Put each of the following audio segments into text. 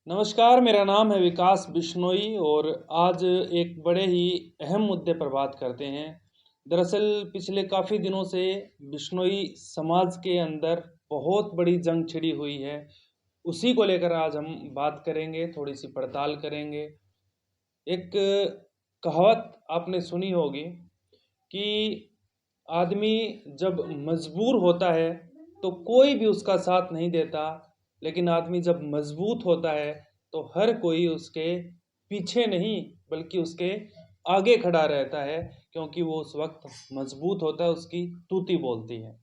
नमस्कार, मेरा नाम है विकास बिश्नोई और आज एक बड़े ही अहम मुद्दे पर बात करते हैं। दरअसल पिछले काफ़ी दिनों से बिश्नोई समाज के अंदर बहुत बड़ी जंग छिड़ी हुई है। उसी को लेकर आज हम बात करेंगे, थोड़ी-सी पड़ताल करेंगे। एक कहावत आपने सुनी होगी कि आदमी जब मजबूर होता है तो कोई भी उसका साथ नहीं देता, लेकिन आदमी जब मजबूत होता है तो हर कोई उसके पीछे नहीं बल्कि उसके आगे खड़ा रहता है, क्योंकि वो उस वक्त मजबूत होता है, उसकी तूती बोलती है।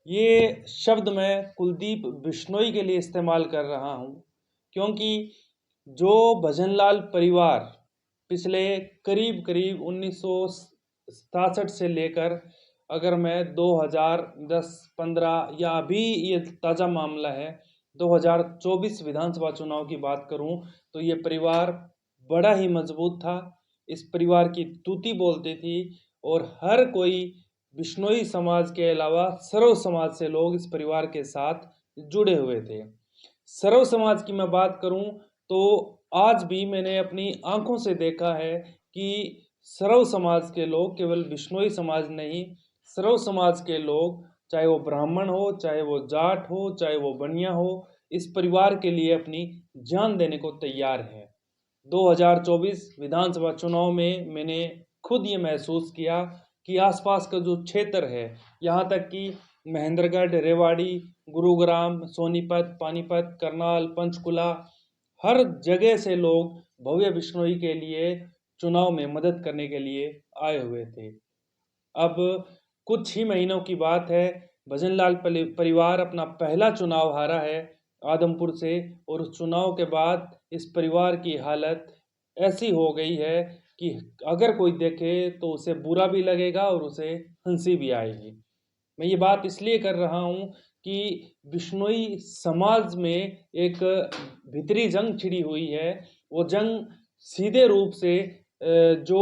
ये शब्द मैं कुलदीप बिश्नोई के लिए इस्तेमाल कर रहा हूँ, क्योंकि जो भजनलाल परिवार पिछले करीब करीब 1967 से लेकर, अगर मैं 2010-15 या अभी ये ताज़ा मामला है 2024 विधानसभा चुनाव की बात करूं, तो ये परिवार बड़ा ही मजबूत था। इस परिवार की तूती बोलती थी और हर कोई बिश्नोई समाज के अलावा सर्व समाज से लोग इस परिवार के साथ जुड़े हुए थे। सर्व समाज की मैं बात करूं तो आज भी मैंने अपनी आंखों से देखा है कि सर्व समाज के लोग, केवल बिश्नोई समाज नहीं, सर्व समाज के लोग, चाहे वो ब्राह्मण हो, चाहे वो जाट हो, चाहे वो बनिया हो, इस परिवार के लिए अपनी जान देने को तैयार है। 2024 विधानसभा चुनाव में मैंने खुद ये महसूस किया कि आसपास का जो क्षेत्र है, यहाँ तक कि महेंद्रगढ़, रेवाड़ी, गुरुग्राम, सोनीपत, पानीपत, करनाल, पंचकुला, हर जगह से लोग भव्य बिश्नोई के लिए चुनाव में मदद करने के लिए आए हुए थे। अब कुछ ही महीनों की बात है, भजनलाल परिवार अपना पहला चुनाव हारा है आदमपुर से, और उस चुनाव के बाद इस परिवार की हालत ऐसी हो गई है कि अगर कोई देखे तो उसे बुरा भी लगेगा और उसे हंसी भी आएगी। मैं ये बात इसलिए कर रहा हूँ कि बिश्नोई समाज में एक भीतरी जंग छिड़ी हुई है। वो जंग सीधे रूप से जो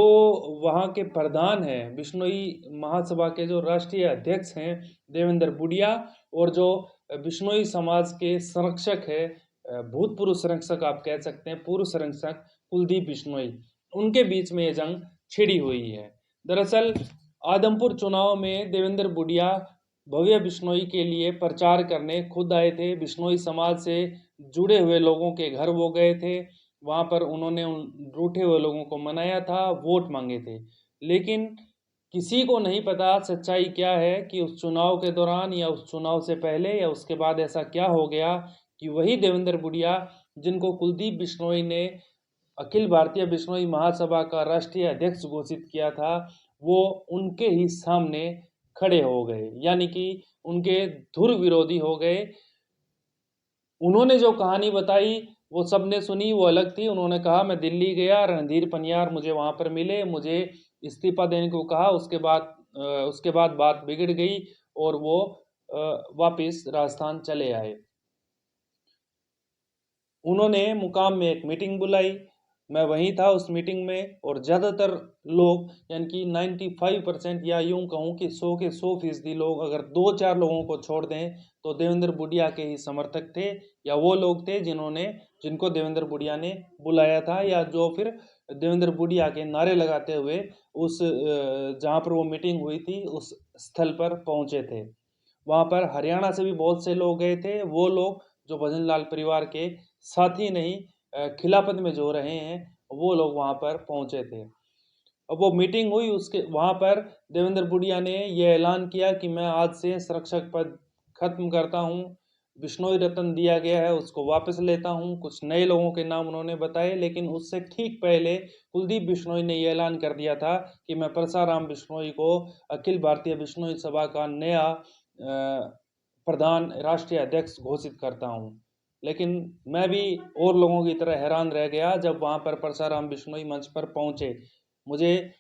वहाँ के प्रधान हैं, बिश्नोई महासभा के जो राष्ट्रीय अध्यक्ष हैं देवेंद्र बुडिया, और जो बिश्नोई समाज के संरक्षक है, भूतपूर्व संरक्षक आप कह सकते हैं, पूर्व संरक्षक कुलदीप बिश्नोई, उनके बीच में ये जंग छिड़ी हुई है। दरअसल आदमपुर चुनाव में देवेंद्र बुडिया भव्य बिश्नोई के लिए प्रचार करने खुद आए थे। बिश्नोई समाज से जुड़े हुए लोगों के घर वो गए थे, वहाँ पर उन्होंने उन रूठे हुए लोगों को मनाया था, वोट मांगे थे। लेकिन किसी को नहीं पता सच्चाई क्या है कि उस चुनाव के दौरान या उस चुनाव से पहले या उसके बाद ऐसा क्या हो गया कि वही देवेंद्र बुडिया, जिनको कुलदीप बिश्नोई ने अखिल भारतीय बिश्नोई महासभा का राष्ट्रीय अध्यक्ष घोषित किया था, वो उनके ही सामने खड़े हो गए, यानी कि उनके धुर विरोधी हो गए। उन्होंने जो कहानी बताई वो सबने सुनी, वो अलग थी। उन्होंने कहा मैं दिल्ली गया, रणधीर पनियार मुझे वहाँ पर मिले, मुझे इस्तीफा देने को कहा। उसके बाद बात बिगड़ गई और वो वापस राजस्थान चले आए। उन्होंने मुकाम में एक मीटिंग बुलाई, मैं वहीं था उस मीटिंग में, और ज़्यादातर लोग, यानी कि 95% या यूं कहूँ कि 100 के 100% लोग, अगर 2-4 लोगों को छोड़ दें तो देवेंद्र बुडिया के ही समर्थक थे, या वो लोग थे जिनको देवेंद्र बुडिया ने बुलाया था, या जो फिर देवेंद्र बुडिया के नारे लगाते हुए उस जहाँ पर वो मीटिंग हुई थी उस स्थल पर पहुँचे थे। वहाँ पर हरियाणा से भी बहुत से लोग गए थे, वो लोग जो भजनलाल परिवार के साथी नहीं, खिलाफत में जो रहे हैं, वो लोग वहाँ पर पहुँचे थे। अब वो मीटिंग हुई, उसके वहाँ पर देवेंद्र बुडिया ने ये ऐलान किया कि मैं आज से संरक्षक पद खत्म करता हूँ, बिश्नोई रत्न दिया गया है उसको वापस लेता हूँ। कुछ नए लोगों के नाम उन्होंने बताए, लेकिन उससे ठीक पहले कुलदीप बिश्नोई ने ये ऐलान कर दिया था कि मैं परसाराम बिश्नोई को अखिल भारतीय बिश्नोई सभा का नया प्रधान राष्ट्रीय अध्यक्ष घोषित करता हूँ। लेकिन मैं भी और लोगों की तरह हैरान रह गया जब वहाँ पर परसाराम बिश्नोई मंच पर पहुँचे। मुझे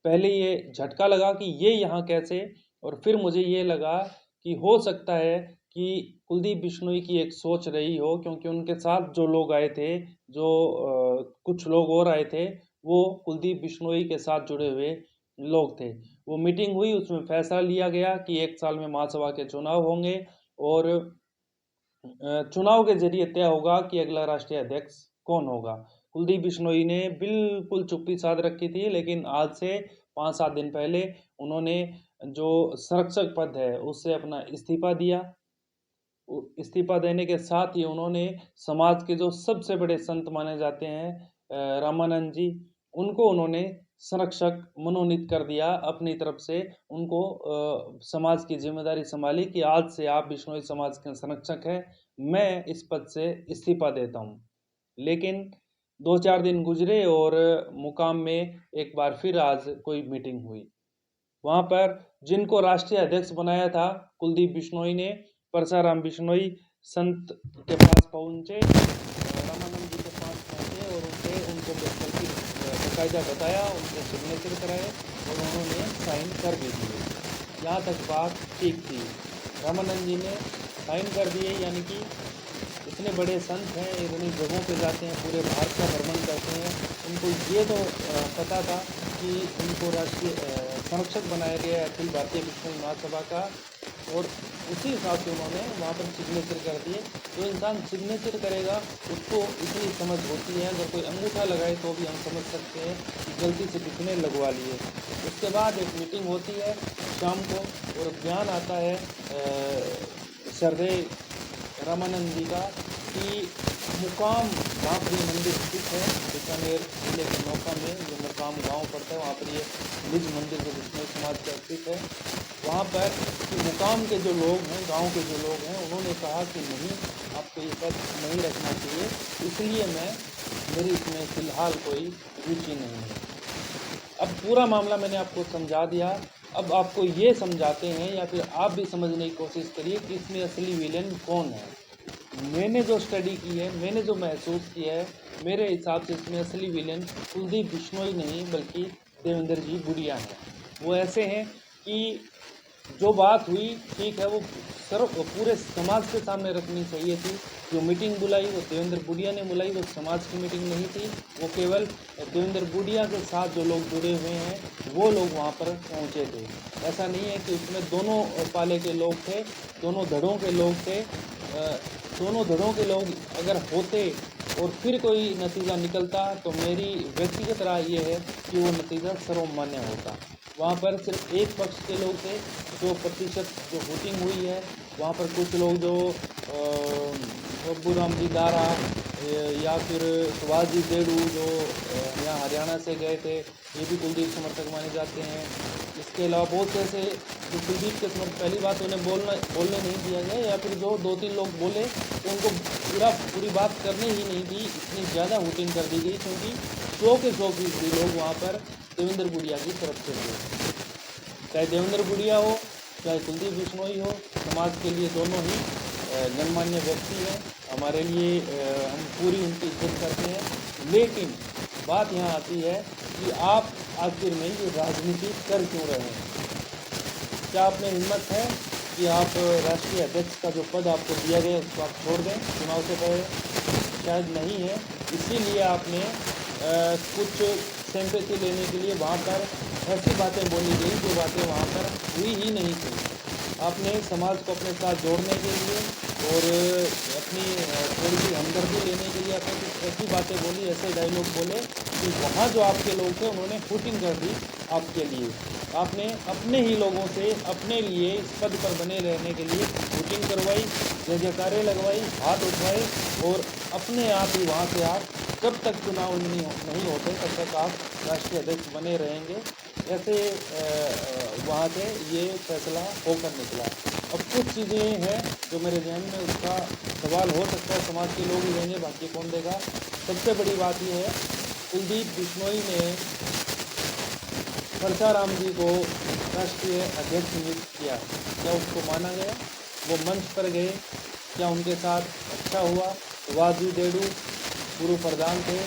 पहले ये झटका लगा कि ये यहाँ कैसे, और फिर मुझे ये लगा कि हो सकता है कि कुलदीप बिश्नोई की एक सोच रही हो, क्योंकि उनके साथ जो लोग आए थे, जो कुछ लोग और आए थे, वो कुलदीप बिश्नोई के साथ जुड़े हुए लोग थे। वो मीटिंग हुई, उसमें फैसला लिया गया कि 1 साल में महासभा के चुनाव होंगे, और चुनाव के जरिए तय होगा कि अगला राष्ट्रीय अध्यक्ष कौन होगा। कुलदीप बिश्नोई ने बिल्कुल चुप्पी साध रखी थी, लेकिन आज से 5-7 दिन पहले उन्होंने जो संरक्षक पद है उससे अपना इस्तीफा दिया। इस्तीफा देने के साथ ही उन्होंने समाज के जो सबसे बड़े संत माने जाते हैं रामानंद जी, उनको उन्होंने संरक्षक मनोनीत कर दिया अपनी तरफ से। उनको समाज की जिम्मेदारी संभाली कि आज से आप बिश्नोई समाज के संरक्षक हैं, मैं इस पद से इस्तीफा देता हूँ। लेकिन 2-4 दिन गुजरे और मुकाम में एक बार फिर आज कोई मीटिंग हुई। वहाँ पर जिनको राष्ट्रीय अध्यक्ष बनाया था कुलदीप बिश्नोई ने, परसाराम बिश्नोई संत के पास पहुँचे, रामानंद जी के पास पहुँचे और उनको बकायदा बताया, उनसे सिग्नेचर कराए और उन्होंने साइन कर भी दिए। यहाँ तक बात ठीक थी। रामानंद जी ने साइन कर दिए, यानी कि इतने बड़े संत हैं, इतनी जगहों पे जाते हैं, पूरे भारत का भ्रमण करते हैं, उनको ये तो पता था कि उनको राष्ट्रीय संरक्षक बनाया गया है अखिल भारतीय बिश्नोई महासभा का, और उसी हिसाब से उन्होंने वहाँ पर सिग्नेचर कर दिए। जो इंसान सिग्नेचर करेगा उसको इतनी समझ होती है, अगर कोई अंगूठा लगाए तो भी हम समझ सकते हैं कि गलती से किसने लगवा लिए। उसके बाद एक मीटिंग होती है शाम को और बयान आता है श्रद्धेय रामानंद जी का कि मुकाम जहाँ पर ये मंदिर स्थित है, बीकानेर जिले के नौका में जो मुकाम गांव पड़ता है, वहाँ पर ये निज मंदिर जो बिश्नोई समाज का स्थित है, वहाँ पर कि मुकाम के जो लोग हैं, गांव के जो लोग हैं, उन्होंने कहा कि नहीं, आपको ये पद नहीं रखना चाहिए, इसलिए मेरी इसमें फ़िलहाल कोई रुचि नहीं है। अब पूरा मामला मैंने आपको समझा दिया। अब आपको ये समझाते हैं या फिर आप भी समझने की कोशिश करिए कि इसमें असली विलेन कौन है। मैंने जो स्टडी की है, मैंने जो महसूस किया है, मेरे हिसाब से इसमें असली विलेन कुलदीप बिश्नोई नहीं बल्कि देवेंद्र जी बुढ़िया हैं। वो ऐसे हैं कि जो बात हुई ठीक है, वो पूरे समाज के सामने रखनी चाहिए थी। जो मीटिंग बुलाई वो देवेंद्र बुढ़िया ने बुलाई, वो समाज की मीटिंग नहीं थी, वो केवल देवेंद्र बुढ़िया के साथ जो लोग जुड़े हुए हैं वो लोग वहाँ पर पहुँचे थे। ऐसा नहीं है कि उसमें दोनों पाले के लोग थे, दोनों धड़ों के लोग थे। दोनों धड़ों के लोग अगर होते और फिर कोई नतीजा निकलता तो मेरी व्यक्तिगत राय ये है कि वो नतीजा सर्वमान्य होता। वहाँ पर सिर्फ एक पक्ष के लोग थे, 2% जो वोटिंग हुई है, वहाँ पर कुछ लोग जो बब्बू राम जी दारा या फिर सुभाष जी देड़ू जो यहाँ हरियाणा से गए थे, ये भी कुलदीप समर्थक माने जाते हैं। इसके अलावा बहुत से ऐसे जो कुलदीप के समर्थक, पहली बात उन्हें बोलने नहीं दिया गया, या फिर जो 2-3 लोग बोले तो उनको पूरी बात करनी ही नहीं दी, इतनी ज़्यादा वोटिंग कर दी गई, क्योंकि 100 के 100% लोग वहाँ पर देवेंद्र बुढ़िया की तरफ से थे। चाहे देवेंद्र बुढ़िया हो चाहे कुलदीप बिश्नोई हो, समाज के लिए दोनों ही गणमान्य व्यक्ति हैं। हमारे लिए हम पूरी उनकी इज्जत करते हैं। लेकिन बात यहाँ आती है कि आप आखिर में ये राजनीति कर क्यों रहे हैं? क्या आप में हिम्मत है कि आप राष्ट्रीय अध्यक्ष का जो पद आपको दिया गया उसको आप छोड़ दें चुनाव से पहले? शायद नहीं है। इसीलिए आपने कुछ सिंपैथी लेने के लिए वहाँ पर ऐसी बातें बोली गई जो बातें वहाँ पर हुई ही नहीं थी। आपने समाज को अपने साथ जोड़ने के लिए और अपनी थोड़ी सी हमदर्दी लेने के लिए आपने कुछ ऐसी बातें बोली, ऐसे डायलॉग बोले कि वहाँ जो आपके लोग थे उन्होंने हुटिंग कर दी आपके लिए। आपने अपने ही लोगों से अपने लिए इस पद पर बने रहने के लिए हुटिंग करवाई, जय जयकारे लगवाई, हाथ उठवाए और अपने आप ही वहाँ से आप जब तक चुनाव नहीं होते तब तक आप राष्ट्रीय अध्यक्ष बने रहेंगे। ऐसे वहाँ से ये फैसला होकर निकला। अब कुछ चीज़ें हैं जो मेरे जहन में उसका सवाल हो सकता है, समाज के लोग ही देंगे, बाकी कौन देगा। सबसे बड़ी बात ये है, कुलदीप बिश्नोई ने परसाराम जी को राष्ट्रीय अध्यक्ष नियुक्त किया, क्या उसको माना गया? वो मंच पर गए, क्या उनके साथ अच्छा हुआ? सुभाष जी देड़ू पूर्व प्रधान थे,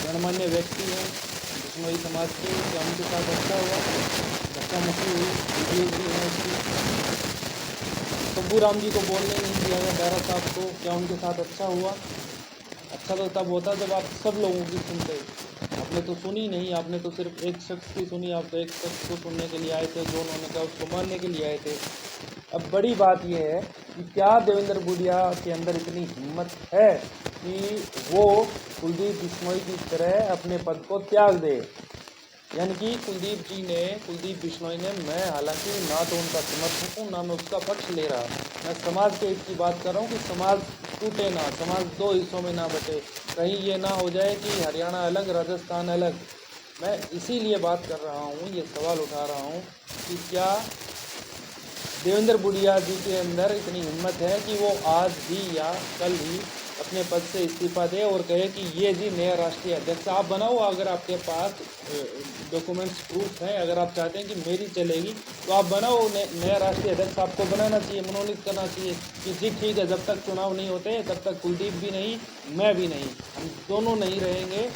गणमान्य व्यक्ति हैं बिश्नोई समाज के, क्या उनके साथ अच्छा हुआ? धक्का मुक्की हुई, वीडियो भी है उसकी। बब्बू राम जी को बोलने नहीं दिया गया, दारा साहब को, क्या उनके साथ अच्छा हुआ? अच्छा तो तब होता जब आप सब लोगों की सुनते। आपने तो सुनी नहीं, आपने तो सिर्फ एक शख्स की सुनी। आप तो एक शख्स को सुनने के लिए आए थे, जो उन्होंने कहा उसको मानने के लिए आए थे। अब बड़ी बात यह है कि क्या देवेंद्र बुढ़िया के अंदर इतनी हिम्मत है कि वो कुलदीप बिश्नोई की तरह अपने पद को त्याग दे। यानी कि कुलदीप बिश्नोई ने, मैं हालांकि ना तो उनका समर्थक हूँ ना मैं उसका पक्ष ले रहा, मैं समाज के हित की बात कर रहा हूँ कि समाज टूटे ना, समाज दो हिस्सों में ना बटे, कहीं ये ना हो जाए कि हरियाणा अलग राजस्थान अलग। मैं इसीलिए बात कर रहा हूँ, ये सवाल उठा रहा हूँ कि क्या देवेंद्र बुढ़िया जी के अंदर इतनी हिम्मत है कि वो आज ही या कल ही अपने पद से इस्तीफा दे और कहे कि ये जी नया राष्ट्रीय अध्यक्ष आप बनाओ। अगर आपके पास डॉक्यूमेंट्स प्रूफ हैं, अगर आप चाहते हैं कि मेरी चलेगी तो आप बनाओ, नया राष्ट्रीय अध्यक्ष आपको बनाना चाहिए, मनोनीत करना चाहिए कि जी ठीक है, जब तक चुनाव नहीं होते तब तक कुलदीप भी नहीं, मैं भी नहीं, हम दोनों नहीं रहेंगे।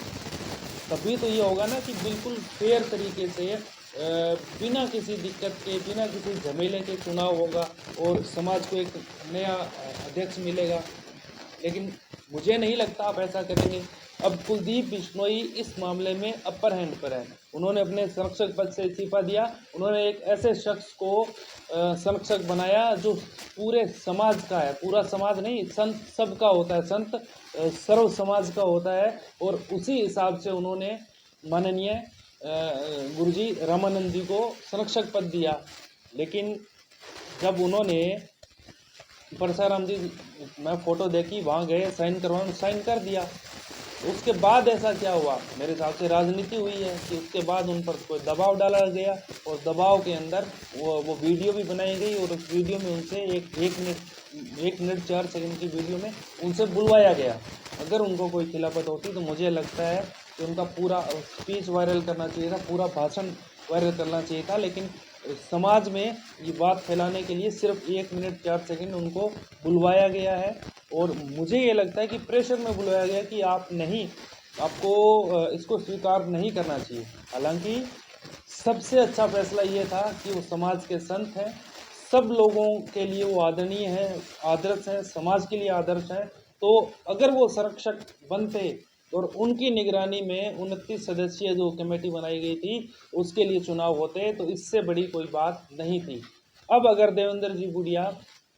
तभी तो ये होगा ना कि बिल्कुल फेयर तरीके से बिना किसी दिक्कत के, बिना किसी झमेले के चुनाव होगा और समाज को एक नया अध्यक्ष मिलेगा। लेकिन मुझे नहीं लगता आप ऐसा करेंगे। अब कुलदीप बिश्नोई इस मामले में अपर हैंड पर है। उन्होंने अपने संरक्षक पद से इस्तीफा दिया, उन्होंने एक ऐसे शख्स को संरक्षक बनाया जो पूरे समाज का है, पूरा समाज नहीं, संत सबका होता है, संत सर्व समाज का होता है। और उसी हिसाब से उन्होंने माननीय गुरुजी रामानंद जी को संरक्षक पद दिया। लेकिन जब उन्होंने परसाराम जी, मैं फ़ोटो देखी, वहाँ गए साइन करवाने, साइन कर दिया। उसके बाद ऐसा क्या हुआ, मेरे हिसाब से राजनीति हुई है कि उसके बाद उन पर कोई दबाव डाला गया और दबाव के अंदर वो वीडियो भी बनाई गई और उस वीडियो में उनसे एक मिनट 4 सेकंड की वीडियो में उनसे बुलवाया गया। अगर उनको कोई खिलाफत होती तो मुझे लगता है कि उनका पूरा स्पीच वायरल करना चाहिए था, पूरा भाषण वायरल करना चाहिए था। लेकिन समाज में ये बात फैलाने के लिए सिर्फ 1 मिनट 4 सेकंड उनको बुलवाया गया है और मुझे ये लगता है कि प्रेशर में बुलवाया गया कि आप नहीं, आपको इसको स्वीकार नहीं करना चाहिए। हालांकि सबसे अच्छा फैसला ये था कि वो समाज के संत हैं, सब लोगों के लिए वो आदरणीय हैं, आदर्श हैं, समाज के लिए आदर्श हैं। तो अगर वो संरक्षक बनते और उनकी निगरानी में 29 सदस्यीय जो कमेटी बनाई गई थी उसके लिए चुनाव होते तो इससे बड़ी कोई बात नहीं थी। अब अगर देवेंद्र जी बुढ़िया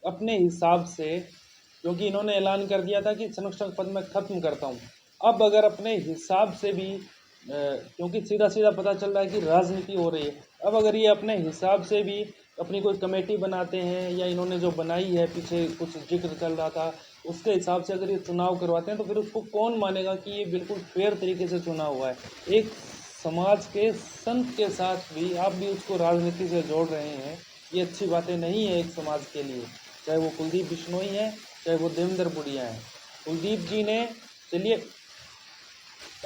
अपने हिसाब से, क्योंकि इन्होंने ऐलान कर दिया था कि संरक्षक पद मैं खत्म करता हूँ, अब अगर अपने हिसाब से भी क्योंकि सीधा सीधा पता चल रहा है कि राजनीति हो रही है, अब अगर ये अपने हिसाब से भी अपनी कोई कमेटी बनाते हैं या इन्होंने जो बनाई है, पीछे कुछ जिक्र चल रहा था, उसके हिसाब से अगर ये चुनाव करवाते हैं तो फिर उसको कौन मानेगा कि ये बिल्कुल फेयर तरीके से चुनाव हुआ है। एक समाज के संत के साथ भी आप भी उसको राजनीति से जोड़ रहे हैं, ये अच्छी बातें नहीं है एक समाज के लिए, चाहे वो कुलदीप बिश्नोई है, चाहे वो देवेंद्र बुढ़िया है। कुलदीप जी ने, चलिए,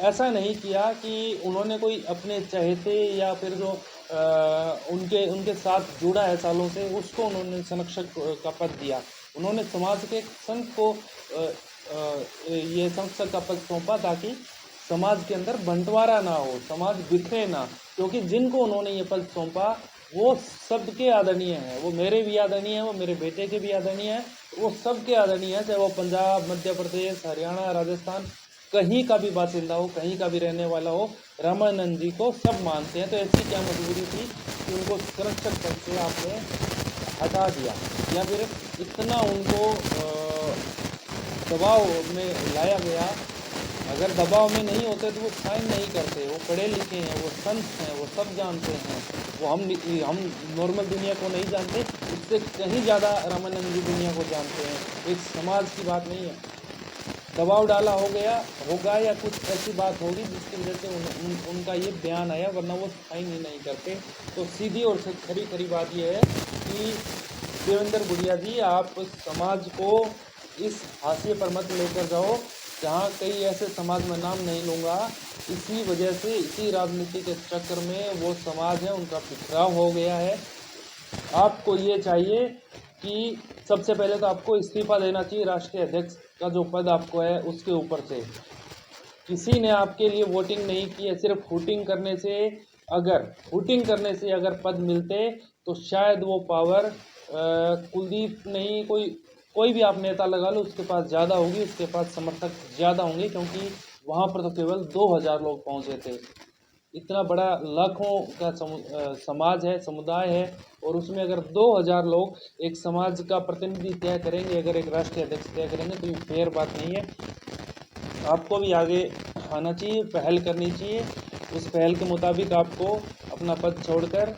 ऐसा नहीं किया कि उन्होंने कोई अपने चहेते या फिर जो उनके उनके साथ जुड़ा है सालों से, उसको उन्होंने संरक्षक का पद दिया। उन्होंने समाज के संत को ये संरक्षक का पद सौंपा ताकि समाज के अंदर बंटवारा ना हो, समाज बिखरे ना। क्योंकि जिनको उन्होंने ये पद सौंपा वो सबके आदरणीय हैं, वो मेरे भी आदरणीय हैं, वो मेरे बेटे के भी आदरणीय हैं, वो सबके आदरणीय हैं, चाहे वो पंजाब, मध्य प्रदेश, हरियाणा, राजस्थान, कहीं का भी बासिंदा हो, कहीं का भी रहने वाला हो, रामानंद जी को सब मानते हैं। तो ऐसी क्या मजबूरी थी कि उनको संरक्षक पद से आपने हटा दिया या फिर इतना उनको दबाव में लाया गया। अगर दबाव में नहीं होते तो वो साइन नहीं करते, वो पढ़े लिखे हैं, वो संत हैं, वो सब जानते हैं, वो हम नॉर्मल दुनिया को नहीं जानते, उससे कहीं ज़्यादा रामानंद जी दुनिया को जानते हैं। एक समाज की बात नहीं है, दबाव डाला होगा या कुछ ऐसी बात होगी जिसकी वजह से उनका ये बयान आया, वरना वो साइन ही नहीं करते। तो सीधी और खरी बात ये है कि देवेंद्र बुढ़िया जी, आप समाज को इस हाशिए पर मत लेकर जाओ जहाँ कई ऐसे समाज में नाम नहीं लूँगा, इसी वजह से, इसी राजनीति के चक्कर में वो समाज है उनका बिखराव हो गया है। आपको ये चाहिए कि सबसे पहले तो आपको इस्तीफा देना चाहिए राष्ट्रीय अध्यक्ष का जो पद आपको है उसके ऊपर से। किसी ने आपके लिए वोटिंग नहीं की है, सिर्फ हुटिंग करने से अगर पद मिलते तो शायद वो पावर कुलदीप नहीं, कोई भी आप नेता लगा लो, उसके पास ज़्यादा होगी, उसके पास समर्थक ज़्यादा होंगे, क्योंकि वहाँ पर तो केवल 2000 लोग पहुँचे थे। इतना बड़ा लाखों का समाज है, समुदाय है, और उसमें अगर 2000 लोग एक समाज का प्रतिनिधि तय करेंगे, अगर एक राष्ट्रीय अध्यक्ष तय करेंगे, तो ये फेयर बात नहीं है। आपको भी आगे आना चाहिए, पहल करनी चाहिए। उस पहल के मुताबिक आपको अपना पद छोड़कर,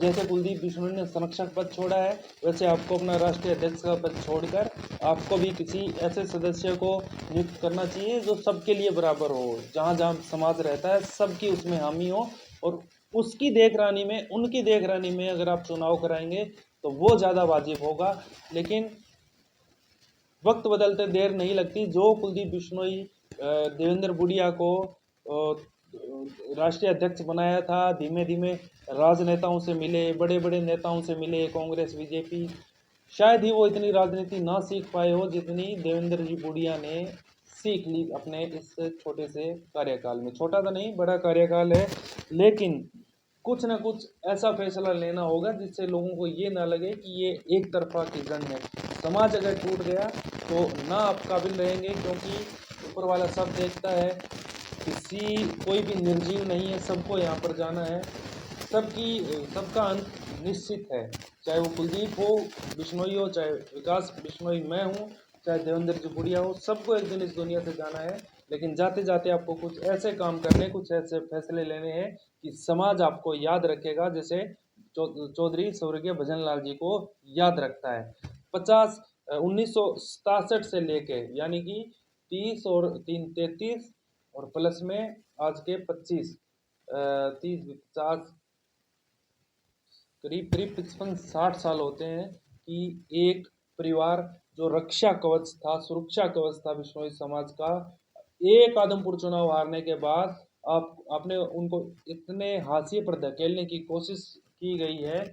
जैसे कुलदीप बिश्नोई ने संरक्षक पद छोड़ा है, वैसे आपको अपना राष्ट्रीय अध्यक्ष का पद छोड़कर आपको भी किसी ऐसे सदस्य को नियुक्त करना चाहिए जो सबके लिए बराबर हो, जहाँ जहाँ समाज रहता है सबकी उसमें हामी हो, और उसकी देखरानी में, उनकी देखरानी में अगर आप चुनाव कराएंगे तो वो ज़्यादा वाजिब होगा। लेकिन वक्त बदलते देर नहीं लगती। जो कुलदीप बिश्नोई देवेंद्र बुढ़िया को राष्ट्रीय अध्यक्ष बनाया था, धीमे धीमे राजनेताओं से मिले, बड़े बड़े नेताओं से मिले, कांग्रेस बीजेपी, शायद ही वो इतनी राजनीति ना सीख पाए हो जितनी देवेंद्र जी बुढ़िया ने सीख ली अपने इस छोटे से कार्यकाल में। छोटा तो नहीं, बड़ा कार्यकाल है, लेकिन कुछ ना कुछ ऐसा फैसला लेना होगा जिससे लोगों को ये ना लगे कि ये एक तरफा की जंग है। समाज अगर टूट गया तो ना आप काबिल रहेंगे, क्योंकि ऊपर वाला सब देखता है, कोई भी निर्जीव नहीं है, सबको यहाँ पर जाना है, सबका अंत निश्चित है। चाहे वो कुलदीप हो, बिश्नोई हो, चाहे विकास बिश्नोई मैं हूँ, चाहे देवेंद्र जी बुढ़िया हो, सबको एक दिन इस दुनिया से जाना है। लेकिन जाते जाते आपको कुछ ऐसे काम करने, कुछ ऐसे फैसले लेने हैं कि समाज आपको याद रखेगा, जैसे चौधरी स्वर्गीय भजन लाल जी को याद रखता है। 1967 से लेके, यानी कि 30 और 3 33 और प्लस में आज के 25, 30 50, करीब करीब 55-60 साल होते हैं कि एक परिवार जो रक्षा कवच था, सुरक्षा कवच था बिश्नोई समाज का, एक आदमपुर चुनाव हारने के बाद आपने उनको इतने हाशिए पर धकेलने की कोशिश की गई है।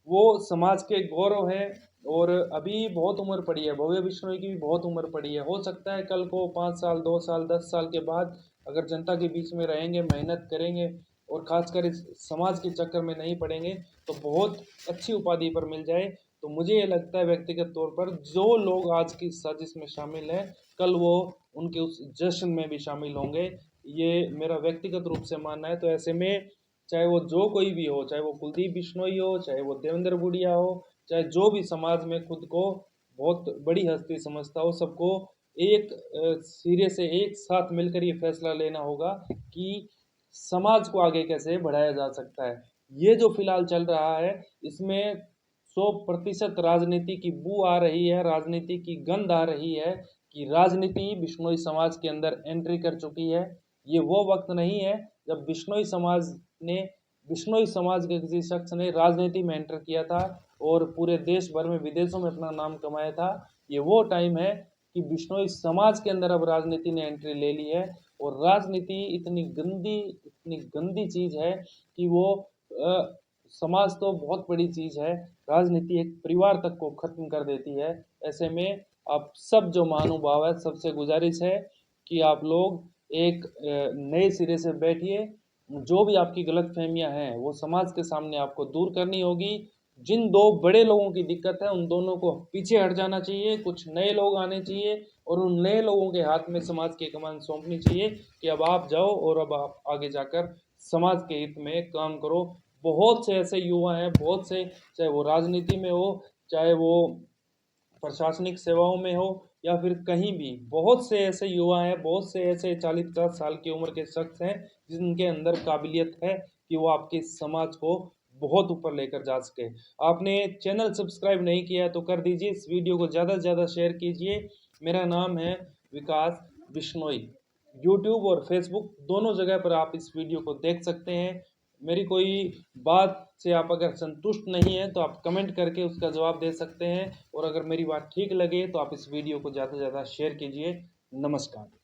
वो समाज के गौरव हैं, और अभी बहुत उम्र पड़ी है, भव्य बिश्नोई की भी बहुत उम्र पड़ी है। हो सकता है कल को 5 साल, 2 साल, 10 साल के बाद अगर जनता के बीच में रहेंगे, मेहनत करेंगे, और खासकर इस समाज के चक्कर में नहीं पड़ेंगे, तो बहुत अच्छी उपाधि पर मिल जाए। तो मुझे ये लगता है व्यक्तिगत तौर पर, जो लोग आज की साजिश में शामिल हैं, कल वो उनके उस जश्न में भी शामिल होंगे, ये मेरा व्यक्तिगत रूप से मानना है। तो ऐसे में चाहे वो जो कोई भी हो, चाहे वो कुलदीप बिश्नोई हो, चाहे वो देवेंद्र बुढ़िया हो, चाहे जो भी समाज में खुद को बहुत बड़ी हस्ती समझता हो, सबको एक सिरे से एक साथ मिलकर ये फैसला लेना होगा कि समाज को आगे कैसे बढ़ाया जा सकता है। ये जो फिलहाल चल रहा है, इसमें 100% राजनीति की बू आ रही है, राजनीति की गंध आ रही है, कि राजनीति बिश्नोई समाज के अंदर एंट्री कर चुकी है। ये वो वक्त नहीं है जब बिश्नोई समाज के किसी शख्स ने राजनीति में एंटर किया था और पूरे देश भर में, विदेशों में अपना नाम कमाया था। ये वो टाइम है कि बिश्नोई समाज के अंदर अब राजनीति ने एंट्री ले ली है, और राजनीति इतनी गंदी चीज़ है कि वो समाज तो बहुत बड़ी चीज़ है, राजनीति एक परिवार तक को ख़त्म कर देती है। ऐसे में आप सब जो महानुभाव है, सबसे गुजारिश है कि आप लोग एक नए सिरे से बैठिए। जो भी आपकी गलतफहमियां हैं वो समाज के सामने आपको दूर करनी होगी। जिन दो बड़े लोगों की दिक्कत है उन दोनों को पीछे हट जाना चाहिए, कुछ नए लोग आने चाहिए, और उन नए लोगों के हाथ में समाज की कमान सौंपनी चाहिए कि अब आप जाओ और अब आप आगे जाकर समाज के हित में काम करो। बहुत से ऐसे युवा हैं, बहुत से, चाहे वो राजनीति में हो, चाहे वो प्रशासनिक सेवाओं में हो, या फिर कहीं भी, बहुत से ऐसे युवा हैं, बहुत से ऐसे 40-50 साल की उम्र के शख्स हैं जिनके अंदर काबिलियत है कि वो आपके समाज को बहुत ऊपर लेकर जा सके। आपने चैनल सब्सक्राइब नहीं किया है तो कर दीजिए, इस वीडियो को ज़्यादा से ज़्यादा शेयर कीजिए। मेरा नाम है विकास बिश्नोई। यूट्यूब और फेसबुक दोनों जगह पर आप इस वीडियो को देख सकते हैं। मेरी कोई बात से आप अगर संतुष्ट नहीं हैं तो आप कमेंट करके उसका जवाब दे सकते हैं, और अगर मेरी बात ठीक लगे तो आप इस वीडियो को ज़्यादा से ज़्यादा शेयर कीजिए। नमस्कार।